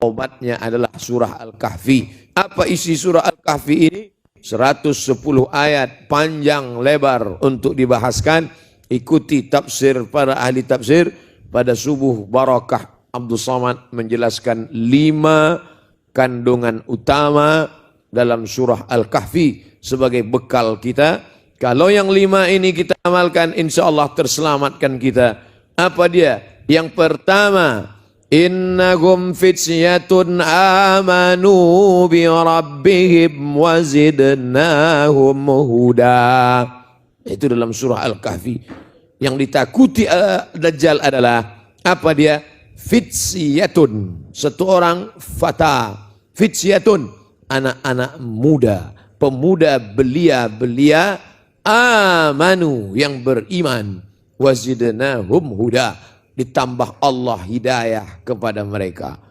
obatnya adalah surah Al-Kahfi. Apa isi surah Al-Kahfi ini? 110 ayat panjang lebar untuk dibahaskan. Ikuti tafsir para ahli tafsir. Pada subuh barakah Abdul Somad menjelaskan 5 kandungan utama dalam surah Al-Kahfi sebagai bekal kita. Kalau yang 5 ini kita amalkan, insya Allah terselamatkan kita. Apa dia? Yang pertama, innahum fityatun amanu bi rabbihim wa zidnahum huda. Itu dalam surah Al-Kahfi. Yang ditakuti Dajjal adalah apa dia? Fityatun, satu orang fata. Fityatun, anak-anak muda, pemuda belia-belia, amanu, yang beriman, wazidnahum huda, ditambah Allah hidayah kepada mereka.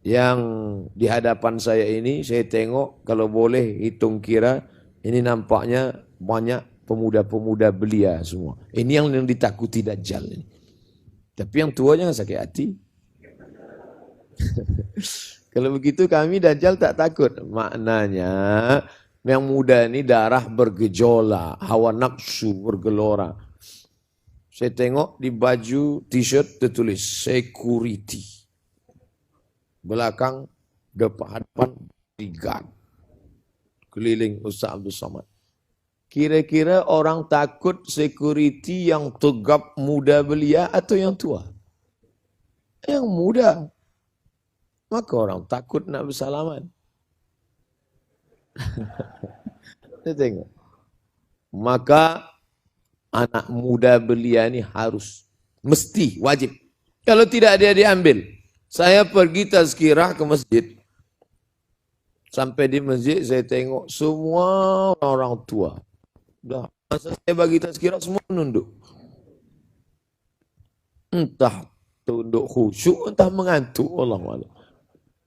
Yang di hadapan saya ini, saya tengok kalau boleh hitung kira, ini nampaknya banyak pemuda-pemuda belia semua. Ini yang ditakuti Dajjal ini. Tapi yang tua jangan sakit hati. Kalau begitu kami Dajjal tak takut. Maknanya yang muda ini darah bergejolak, hawa nafsu bergelora. Saya tengok di baju t-shirt tertulis security. Belakang, depan, bodyguard. Keliling Ustaz Abdul Somad. Kira-kira orang takut security yang tegap muda belia atau yang tua? Yang muda. Maka orang takut nak bersalaman. Kita tengok. Maka anak muda belia ini harus, mesti, wajib. Kalau tidak dia diambil. Saya pergi tazkirah ke masjid. Sampai di masjid saya tengok semua orang tua. Dah, masa saya bagi tazkirah semua menunduk. Entah tunduk khusyuk, entah mengantuk, Allah.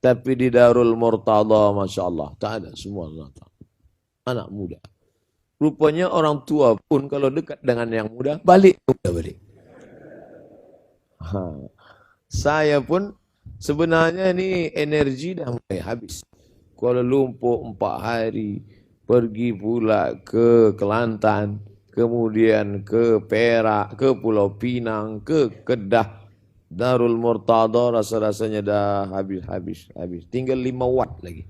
Tapi di Darul Murtada, Masya Allah, tak ada semua anak muda. Rupanya orang tua pun kalau dekat dengan yang muda, balik. Saya pun sebenarnya ini energi dah mulai habis. Kuala Lumpur 4 hari, pergi pula ke Kelantan, kemudian ke Perak, ke Pulau Pinang, ke Kedah, Darul Murtada, rasa-rasanya dah habis. Tinggal 5 watt lagi.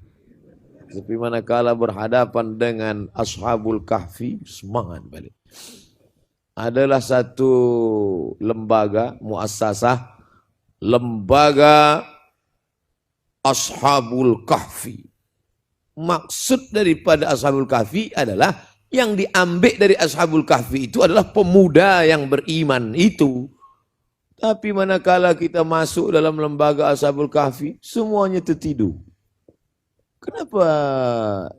Tapi manakala berhadapan dengan Ashabul Kahfi, semangat balik. Adalah satu lembaga, muassasah, lembaga Ashabul Kahfi. Maksud daripada Ashabul Kahfi adalah yang diambil dari Ashabul Kahfi itu adalah pemuda yang beriman itu. Tapi manakala kita masuk dalam lembaga Ashabul Kahfi, semuanya tertidur. Kenapa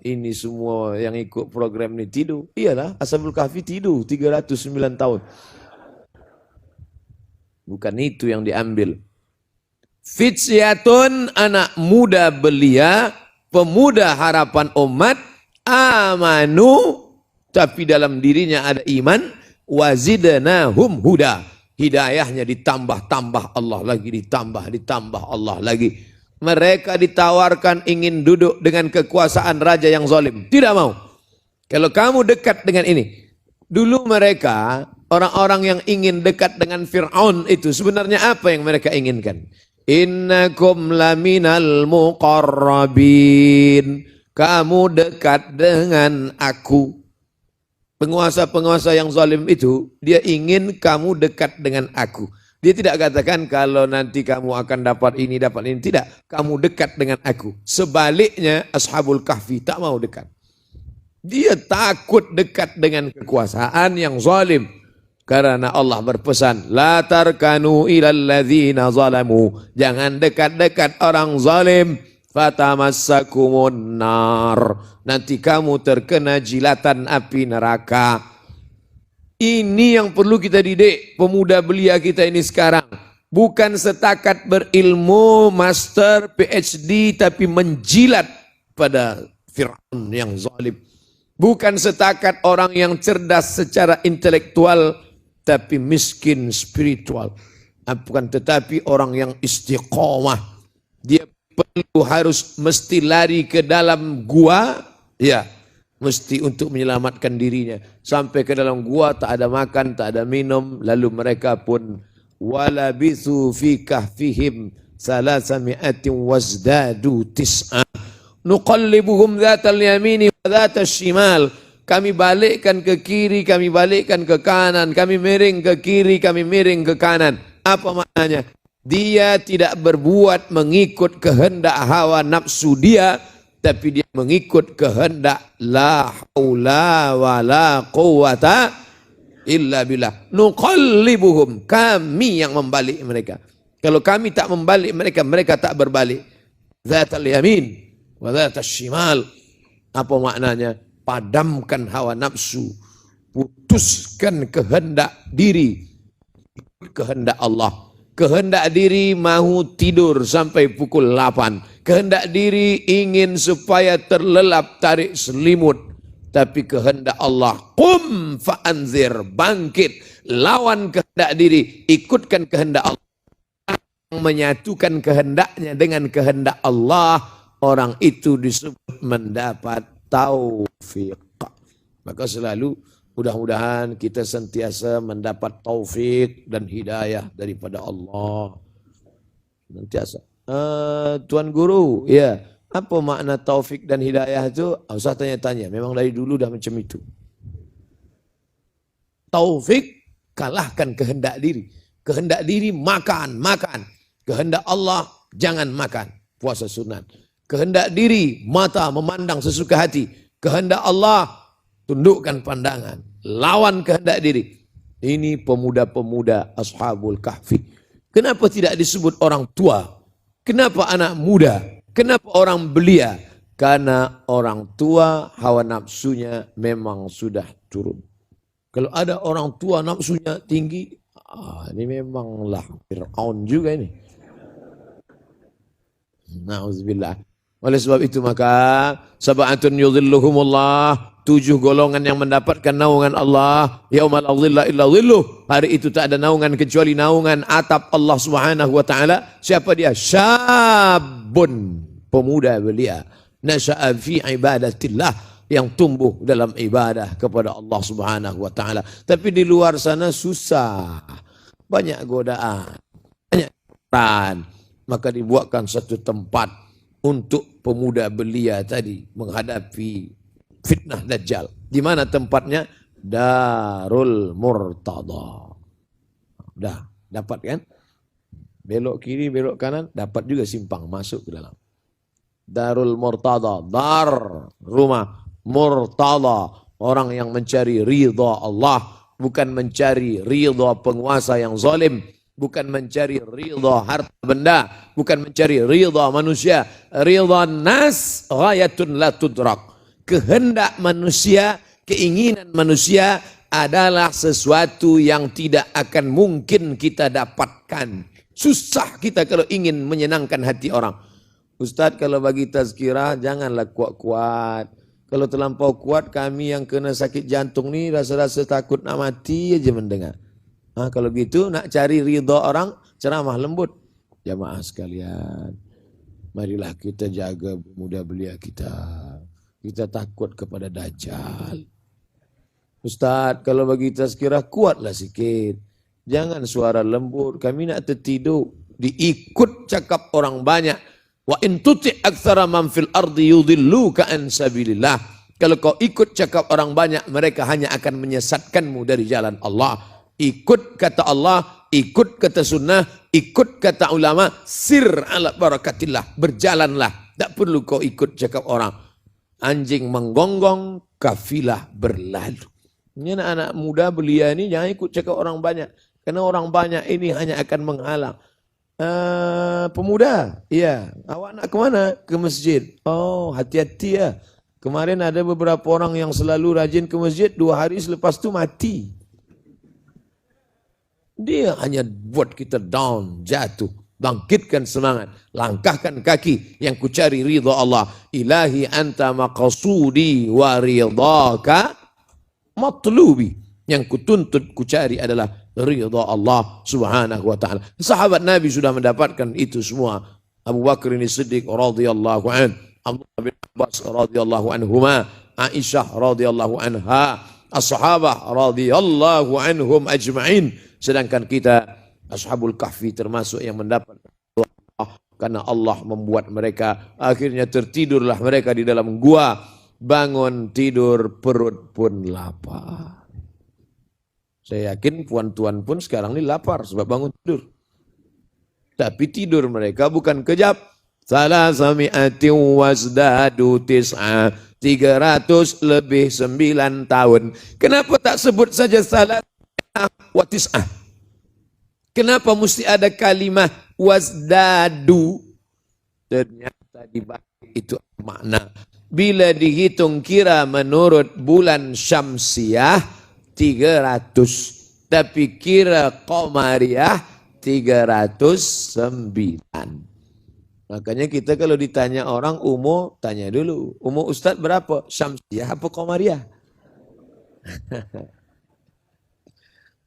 ini semua yang ikut program ini tidur? Iyalah, Ashabul Kahfi tidur 309 tahun. Bukan itu yang diambil. Fityatun, anak muda belia, pemuda harapan umat, amanu, tapi dalam dirinya ada iman, wazidnahum huda, hidayahnya ditambah Allah lagi, ditambah Allah lagi. Mereka ditawarkan ingin duduk dengan kekuasaan raja yang zalim, tidak mau. Kalau kamu dekat dengan ini, dulu mereka orang-orang yang ingin dekat dengan Fir'aun itu sebenarnya apa yang mereka inginkan? Innakum laminal muqarrabin. Kamu dekat dengan aku. Penguasa-penguasa yang zalim itu, dia ingin kamu dekat dengan aku. Dia tidak katakan kalau nanti kamu akan dapat ini. Tidak, kamu dekat dengan aku. Sebaliknya Ashabul Kahfi tak mau dekat. Dia takut dekat dengan kekuasaan yang zalim. Karena Allah berpesan, la tarkanu ilal ladzina zalamu. Jangan dekat-dekat orang zalim. Fatamassakumun nar. Nanti kamu terkena jilatan api neraka. Ini yang perlu kita didik pemuda belia kita ini sekarang. Bukan setakat berilmu, master, PhD, tapi menjilat pada Fir'aun yang zalim. Bukan setakat orang yang cerdas secara intelektual, tapi miskin spiritual. Bukan tetapi orang yang istiqomah. Dia perlu harus mesti lari ke dalam gua, ya, mesti untuk menyelamatkan dirinya. Sampai ke dalam gua tak ada makan, tak ada minum, lalu mereka pun walabithu fi kahfihim salasami'atin wazdadu tis'a. Nuqallibuhum dhatal yamini wa dhatal shimal. Kami balikkan ke kiri, kami balikkan ke kanan, kami miring ke kiri, kami miring ke kanan. Apa maknanya? Dia tidak berbuat mengikut kehendak hawa nafsu dia, tapi dia mengikut kehendak la haula wa la quwata illa billah. Nuqallibuhum, kami yang membalik mereka. Kalau kami tak membalik mereka, mereka tak berbalik. Dhatal yamin wa dhatal shimal. Apa maknanya? Padamkan hawa nafsu, putuskan kehendak diri, kehendak Allah. Kehendak diri mahu tidur sampai pukul 8. Kehendak diri ingin supaya terlelap tarik selimut. Tapi kehendak Allah, qum fa'anzir, bangkit, lawan kehendak diri, ikutkan kehendak Allah. Menyatukan kehendaknya dengan kehendak Allah, orang itu disebut mendapat taufik. Maka selalu mudah-mudahan kita sentiasa mendapat taufik dan hidayah daripada Allah. Sentiasa. Tuan Guru, ya, apa makna taufik dan hidayah itu? Usah tanya-tanya, memang dari dulu dah macam itu. Taufik, kalahkan kehendak diri. Kehendak diri makan, makan. Kehendak Allah, jangan makan, puasa sunat. Kehendak diri, mata memandang sesuka hati. Kehendak Allah, tundukkan pandangan, lawan kehendak diri. Ini pemuda-pemuda Ashabul Kahfi. Kenapa tidak disebut orang tua? Kenapa anak muda? Kenapa orang belia? Karena orang tua hawa nafsunya memang sudah turun. Kalau ada orang tua nafsunya tinggi, ini memanglah Fir'aun juga ini. Na'udzubillah. Oleh sebab itu maka sab'atun yudhilluhumullah, 7 golongan yang mendapatkan naungan Allah, yaumal la dhilla illa dhilluh. Hari itu tak ada naungan kecuali naungan atap Allah Subhanahu wa taala. Siapa dia? Syabun, pemuda belia, nasya'a fi ibadatillah, yang tumbuh dalam ibadah kepada Allah Subhanahu wa taala. Tapi di luar sana susah. Banyak godaan, banyak peran. Maka dibuatkan satu tempat untuk pemuda belia tadi menghadapi fitnah Dajjal. Di mana tempatnya? Darul Murtada. Dah, dapat kan? Belok kiri, belok kanan, dapat juga simpang masuk ke dalam. Darul Murtada, dar, rumah, Murtada, orang yang mencari ridha Allah, bukan mencari ridha penguasa yang zalim, bukan mencari ridha harta benda, bukan mencari ridha manusia. Ridha nas ghayatun la tudrak. Kehendak manusia, keinginan manusia adalah sesuatu yang tidak akan mungkin kita dapatkan. Susah kita kalau ingin menyenangkan hati orang. Ustaz, kalau bagi tazkirah janganlah kuat-kuat. Kalau terlampau kuat, kami yang kena sakit jantung ni rasa-rasa takut nak mati aja mendengar. Kalau gitu nak cari ridha orang, ceramah lembut. Jamaah sekalian, marilah kita jaga muda belia kita. Kita takut kepada Dajjal. Ustaz, kalau bagi tazkirah kuatlah sikit. Jangan suara lembut, kami nak tertidur. Diikut cakap orang banyak. Wa in tuti' aktsara man fil ardi yudhilluka an sabilillah. Kalau kau ikut cakap orang banyak, mereka hanya akan menyesatkanmu dari jalan Allah. Ikut kata Allah, ikut kata sunnah, ikut kata ulama, sir ala barakatillah, berjalanlah. Tak perlu kau ikut cakap orang. Anjing menggonggong, kafilah berlalu. Ini anak-anak muda belia ini jangan ikut cakap orang banyak. Karena orang banyak ini hanya akan menghalang. Pemuda, iya. Awak nak ke mana? Ke masjid. Oh, hati-hati ya. Kemarin ada beberapa orang yang selalu rajin ke masjid, 2 hari selepas itu mati. Dia hanya buat kita down, jatuh. Bangkitkan semangat, langkahkan kaki, yang ku cari ridha Allah. Ilahi anta maqsudi wa ridhaka matlubi. Yang ku tuntut, ku cari adalah ridha Allah Subhanahu wa taala. Sahabat Nabi sudah mendapatkan itu semua. Abu Bakr As-Siddiq radhiyallahu an, Abdullah bin Abbas radhiyallahu anhuma, Aisyah radhiyallahu anha, as-sahabah radhiyallahu anhum ajma'in. Sedangkan kita Ashabul Kahfi termasuk yang mendapat Allah karena Allah membuat mereka akhirnya tertidurlah mereka di dalam gua. Bangun tidur perut pun lapar. Saya yakin puan-tuan pun sekarang ini lapar sebab bangun tidur. Tapi tidur mereka bukan kejap. Salasami'ati wasdadu tis'a. 300 lebih 9 tahun. Kenapa tak sebut saja salasami'ah wa tis'ah? Kenapa mesti ada kalimah wasdadu? Ternyata dibagi itu makna. Bila dihitung kira menurut bulan syamsiah 300. Tapi kira qamariyah 309. Makanya kita kalau ditanya orang umur, tanya dulu. Umur Ustadz berapa? Syamsiah apa qamariyah?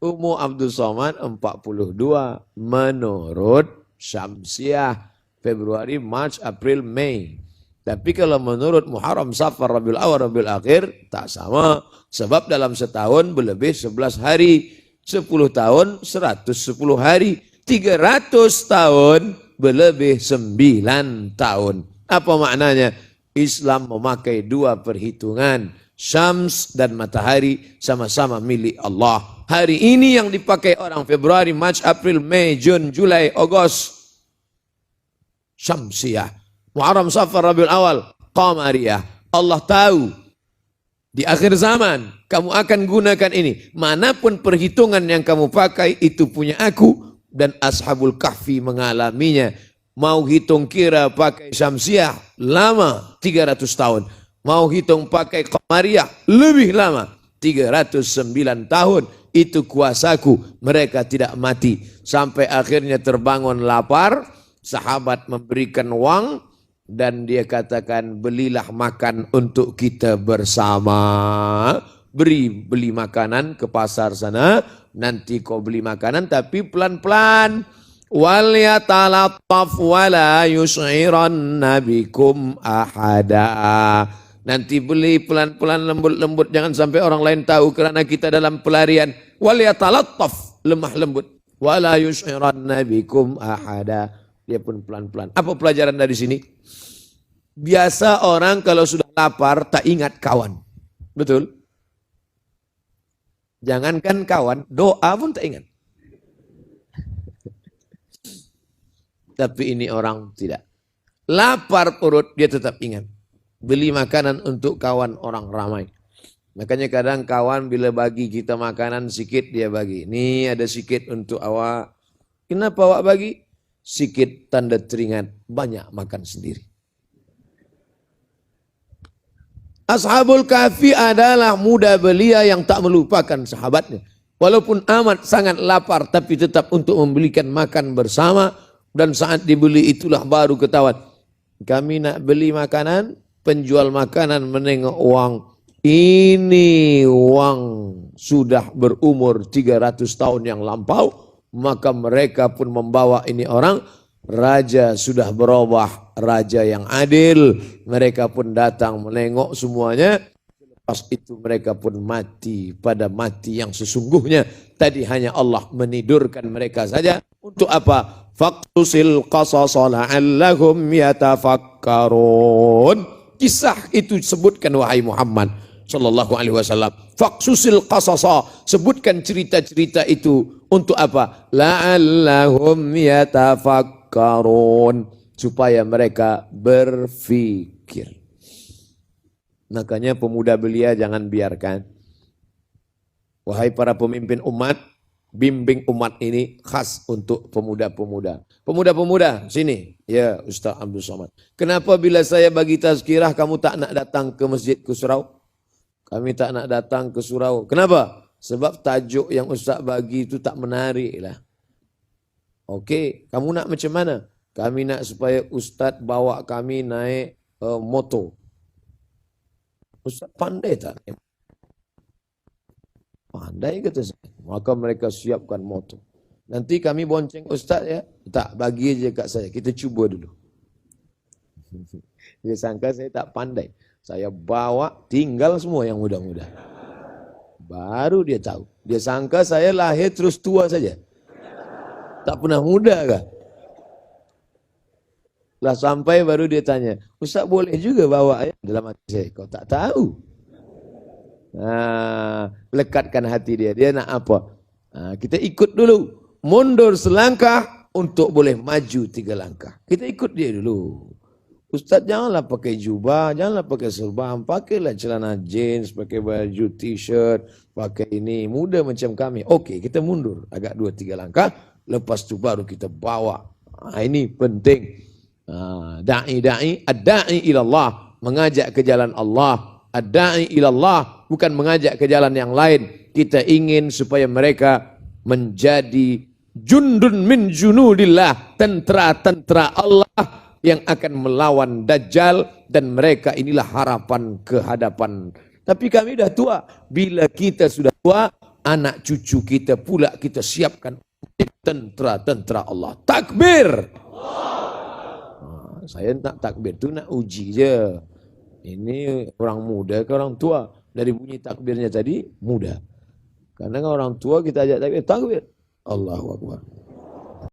Umur Abdul Somad 42 menurut Syamsiah. Februari, Maret, April, Mei. Tapi kalau menurut Muharram, Safar, Rabiul Awal, Rabiul Akhir tak sama. Sebab dalam setahun berlebih 11 hari. 10 tahun 110 hari. 300 tahun berlebih 9 tahun. Apa maknanya? Islam memakai dua perhitungan. Syams dan matahari sama-sama milik Allah. Hari ini yang dipakai orang Februari, Maret, April, Mei, Jun, Julai, Agustus. Syamsiah. Muharram, Safar, Rabiul Awal, qamariyah. Allah tahu di akhir zaman kamu akan gunakan ini. Manapun perhitungan yang kamu pakai itu punya aku. Dan Ashabul Kahfi mengalaminya. Mau hitung kira pakai Syamsiah lama 300 tahun. Mau hitung pakai qamariyah lebih lama 309 tahun. Itu kuasaku. Mereka tidak mati. Sampai akhirnya terbangun lapar. Sahabat memberikan uang. Dan dia katakan belilah makan untuk kita bersama. Beli makanan ke pasar sana. Nanti kau beli makanan tapi pelan-pelan. Wal yatalattaf wala yus'iranna bikum ahada. Nanti beli pelan-pelan lembut-lembut. Jangan sampai orang lain tahu kerana kita dalam pelarian. Wal yatalattaf, lemah lembut. Wala yus'iranna bikum ahada. Dia pun pelan-pelan. Apa pelajaran dari sini? Biasa orang kalau sudah lapar tak ingat kawan. Betul? Jangankan kawan, doa pun tak ingat. Tapi ini orang tidak. Lapar perut dia tetap ingat. Beli makanan untuk kawan orang ramai. Makanya kadang kawan bila bagi kita makanan sikit dia bagi. Ini ada sikit untuk awak. Kenapa awak bagi? Sikit tanda teringat, banyak makan sendiri. Ashabul Kahfi adalah muda belia yang tak melupakan sahabatnya. Walaupun amat sangat lapar tapi tetap untuk membelikan makan bersama. Dan saat dibeli itulah baru ketahuan. Kami nak beli makanan, penjual makanan menengok uang. Ini uang sudah berumur 300 tahun yang lampau. Maka mereka pun membawa ini orang. Raja sudah berubah, raja yang adil. Mereka pun datang menengok semuanya. Lepas itu mereka pun mati pada mati yang sesungguhnya. Tadi hanya Allah menidurkan mereka saja. Untuk apa? Faqsusil qasasa la'allahum yatafakkarun. Kisah itu sebutkan wahai Muhammad sallallahu alaihi wasallam. Faqsusil qasasa, sebutkan cerita-cerita itu untuk apa? La'allahum yatafakkarun, supaya mereka berfikir. Makanya pemuda belia jangan biarkan. Wahai para pemimpin umat, bimbing umat ini khas untuk pemuda-pemuda. Pemuda-pemuda, sini. Ya Ustaz Abdul Somad. Kenapa bila saya bagi tazkirah kamu tak nak datang ke masjid ke surau? Kami tak nak datang ke surau. Kenapa? Sebab tajuk yang Ustaz bagi itu tak menarik lah. Okey, kamu nak macam mana? Kami nak supaya Ustaz bawa kami naik motor. Ustaz pandai tak? Pandai kata saya. Maka mereka siapkan motor. Nanti kami bonceng Ustaz ya. Tak, bagi aja kat saya. Kita cuba dulu. Dia sangka saya tak pandai. Saya bawa tinggal semua yang muda-muda. Baru dia tahu. Dia sangka saya lahir terus tua saja. Tak pernah muda kah? Lah sampai baru dia tanya, Ustaz boleh juga bawa ya? Dalam hati saya, kau tak tahu. Lekatkan hati dia. Dia nak apa? Kita ikut dulu. Mundur selangkah untuk boleh maju 3 langkah. Kita ikut dia dulu. Ustaz janganlah pakai jubah, janganlah pakai serban, pakailah celana jeans, pakai baju t-shirt, pakai ini, muda macam kami. Okey, kita mundur agak 2-3 langkah, lepas tu baru kita bawa. Ini penting. Da'i, ad-da'i ilallah, mengajak ke jalan Allah. Ad-da'i ilallah, bukan mengajak ke jalan yang lain. Kita ingin supaya mereka menjadi jundun min junudillah, tentera-tentera Allah yang akan melawan Dajjal, dan mereka inilah harapan ke hadapan. Tapi kami dah tua. Bila kita sudah tua, anak cucu kita pula kita siapkan tentera-tentera Allah. Takbir! Saya nak takbir tu nak uji je. Ini orang muda ke orang tua? Dari bunyi takbirnya tadi, muda. Karena orang tua kita ajak takbir, takbir. Allahu Akbar.